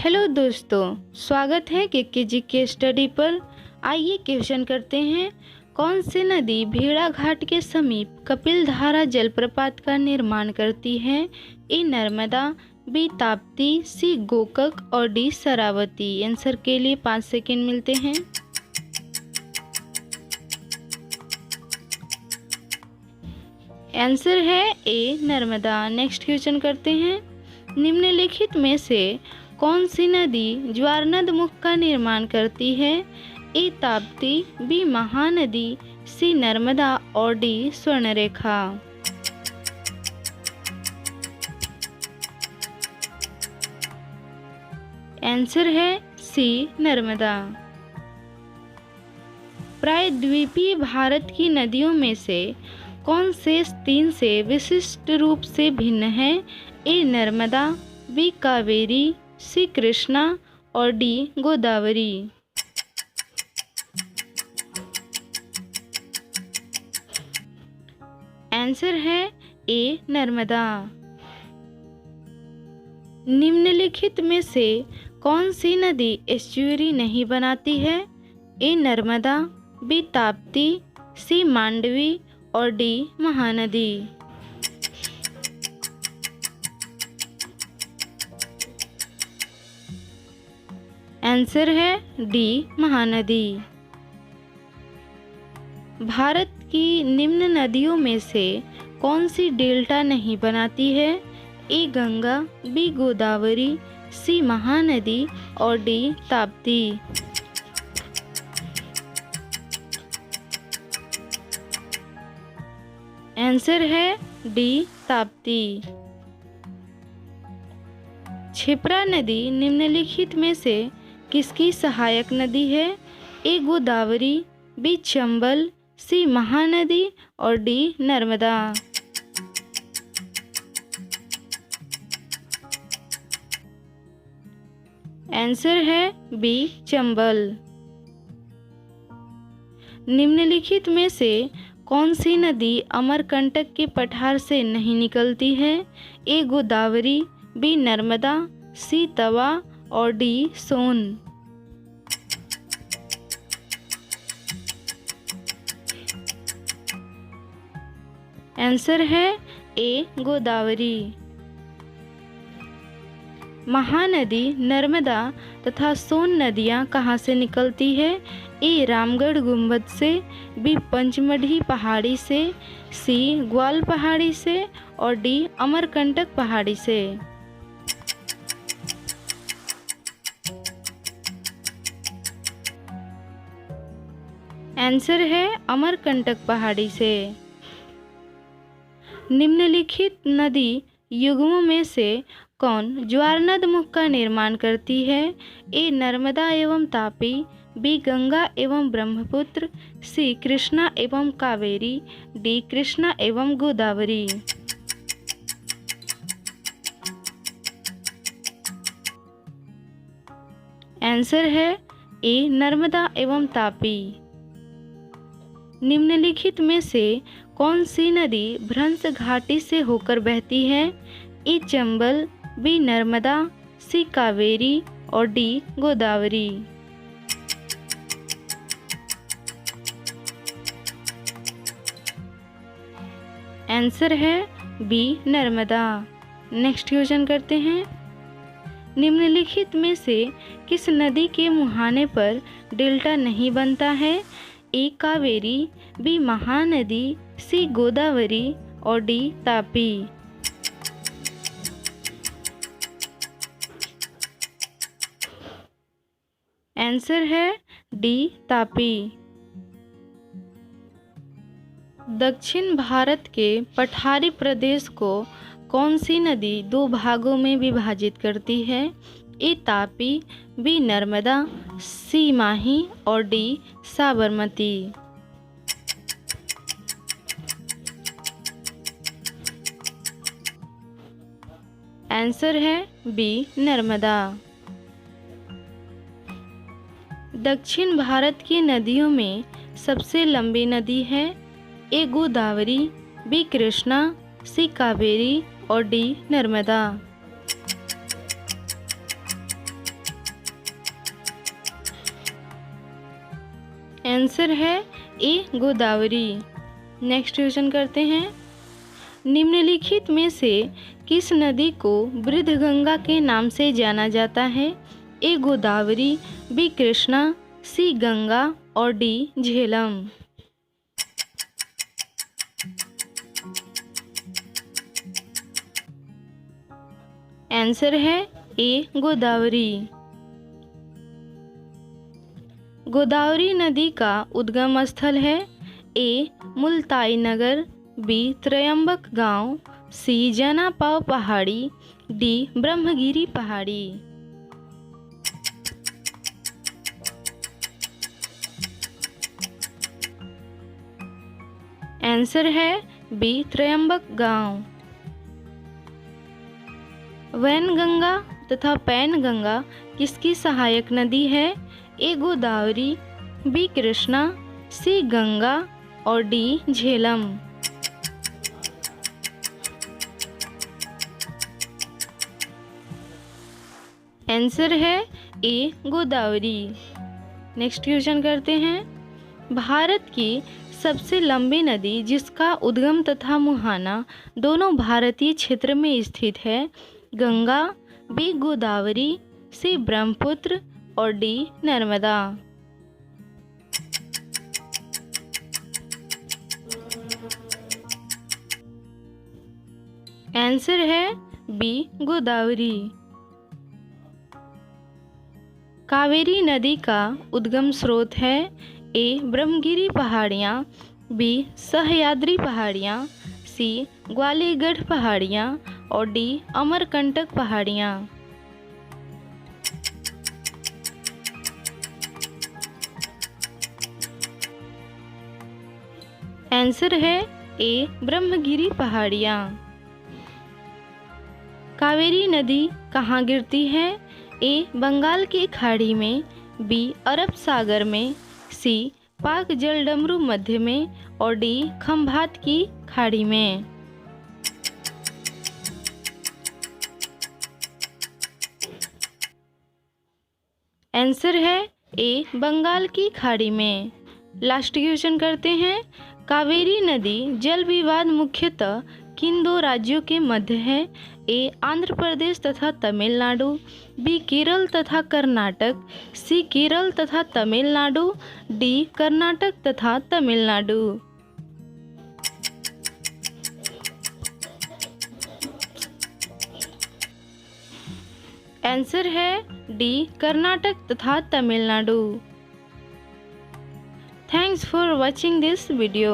Hello दोस्तों, स्वागत है केकेजी के स्टडी पर। आइए क्वेश्चन करते हैं। कौन सी नदी भेड़ा घाट के समीप कपिलधारा जलप्रपात का निर्माण करती है? ए नर्मदा, बी ताप्ती, सी गोकक और डी शरावती। आंसर के लिए 5 सेकंड मिलते हैं। आंसर है ए नर्मदा। नेक्स्ट क्वेश्चन करते हैं। निम्नलिखित में से कौन सी नदी ज्वारनद मुख का निर्माण करती है? ए ताप्ती, बी महानदी, सी नर्मदा और डी स्वर्णरेखा। आंसर है सी नर्मदा। प्रायद्वीपीय भारत की नदियों में से कौन से 3 से विशिष्ट रूप से भिन्न है? ए नर्मदा, बी कावेरी, सी कृष्णा और डी गोदावरी। आंसर है ए नर्मदा। निम्नलिखित में से कौन सी नदी एस्चुअरी नहीं बनाती है? ए नर्मदा, बी ताप्ती, सी मांडवी और डी महानदी। आंसर है डी महानदी। भारत की निम्न नदियों में से कौन सी डेल्टा नहीं बनाती है? ए गंगा, बी गोदावरी, सी महानदी और डी ताप्ती। आंसर है डी ताप्ती। क्षिप्रा नदी निम्नलिखित में से किसकी सहायक नदी है? ए गोदावरी, बी चंबल, सी महानदी और डी नर्मदा। आंसर है बी चंबल। निम्नलिखित में से कौन सी नदी अमरकंटक के पठार से नहीं निकलती है? ए गोदावरी, बी नर्मदा, सी तवा और डी सोन। आंसर है ए गोदावरी। महानदी नर्मदा तथा सोन नदियाँ कहाँ से निकलती है? ए रामगढ़ गुंबद से, बी पंचमढ़ी पहाड़ी से, सी ग्वाल पहाड़ी से और डी अमरकंटक पहाड़ी से। आंसर है अमरकंटक पहाड़ी से। निम्नलिखित नदी युग्मों में से कौन ज्वारनद मुख का निर्माण करती है? ए नर्मदा एवं तापी, बी गंगा एवं ब्रह्मपुत्र, सी कृष्णा एवं कावेरी, डी कृष्णा एवं गोदावरी। आंसर है ए नर्मदा एवं तापी। निम्नलिखित में से कौन सी नदी भ्रंश घाटी से होकर बहती है? ए चंबल, बी नर्मदा, सी कावेरी और डी गोदावरी। आंसर है बी नर्मदा। नेक्स्ट क्वेश्चन करते हैं। निम्नलिखित में से किस नदी के मुहाने पर डेल्टा नहीं बनता है? ए कावेरी, बी महानदी, सी गोदावरी और डी तापी। आंसर है डी तापी। दक्षिण भारत के पठारी प्रदेश को कौन सी नदी 2 भागों में विभाजित करती है? ए तापी, बी नर्मदा, सी माही और डी साबरमती। आंसर है बी नर्मदा। दक्षिण भारत की नदियों में सबसे लंबी नदी है? ए गोदावरी, बी कृष्णा, सी कावेरी और डी नर्मदा। आंसर है ए गोदावरी। नेक्स्ट क्वेश्चन करते हैं। निम्नलिखित में से किस नदी को वृद्ध गंगा के नाम से जाना जाता है? ए गोदावरी, बी कृष्णा, सी गंगा और डी झेलम। आंसर है ए गोदावरी। गोदावरी नदी का उद्गम स्थल है ए मुल्ताई नगर, बी त्रयंबक गांव, सी जनापाव पहाड़ी, डी ब्रह्मगिरी पहाड़ी। आंसर है बी त्रयंबक गांव। वैनगंगा तथा पैनगंगा किसकी सहायक नदी है? ए गोदावरी, बी कृष्णा, सी गंगा और डी झेलम। आंसर है ए गोदावरी। नेक्स्ट क्वेश्चन करते हैं। भारत की सबसे लंबी नदी जिसका उद्गम तथा मुहाना दोनों भारतीय क्षेत्र में स्थित है? गंगा, बी गोदावरी, सी ब्रह्मपुत्र और डी नर्मदा। आंसर है बी गोदावरी। कावेरी नदी का उद्गम स्रोत है ए ब्रह्मगिरी पहाड़ियाँ, बी सह्याद्री पहाड़ियाँ, सी ग्वालीगढ़ पहाड़ियाँ और डी अमरकंटक पहाड़ियाँ। आंसर है ए ब्रह्मगिरी पहाड़ियाँ। कावेरी नदी कहाँ गिरती है? ए बंगाल की खाड़ी में, बी अरब सागर में, सी पाक जलडमरू मध्य में और डी खंभात की खाड़ी में। आंसर है ए बंगाल की खाड़ी में। लास्ट क्वेश्चन करते हैं। कावेरी नदी जल विवाद मुख्यतः किन दो राज्यों के मध्य है? ए आंध्र प्रदेश तथा तमिलनाडु, बी केरल तथा कर्नाटक, सी केरल तथा तमिलनाडु, डी कर्नाटक तथा तमिलनाडु। आंसर है डी कर्नाटक तथा Tamil Nadu. Thanks for watching this video.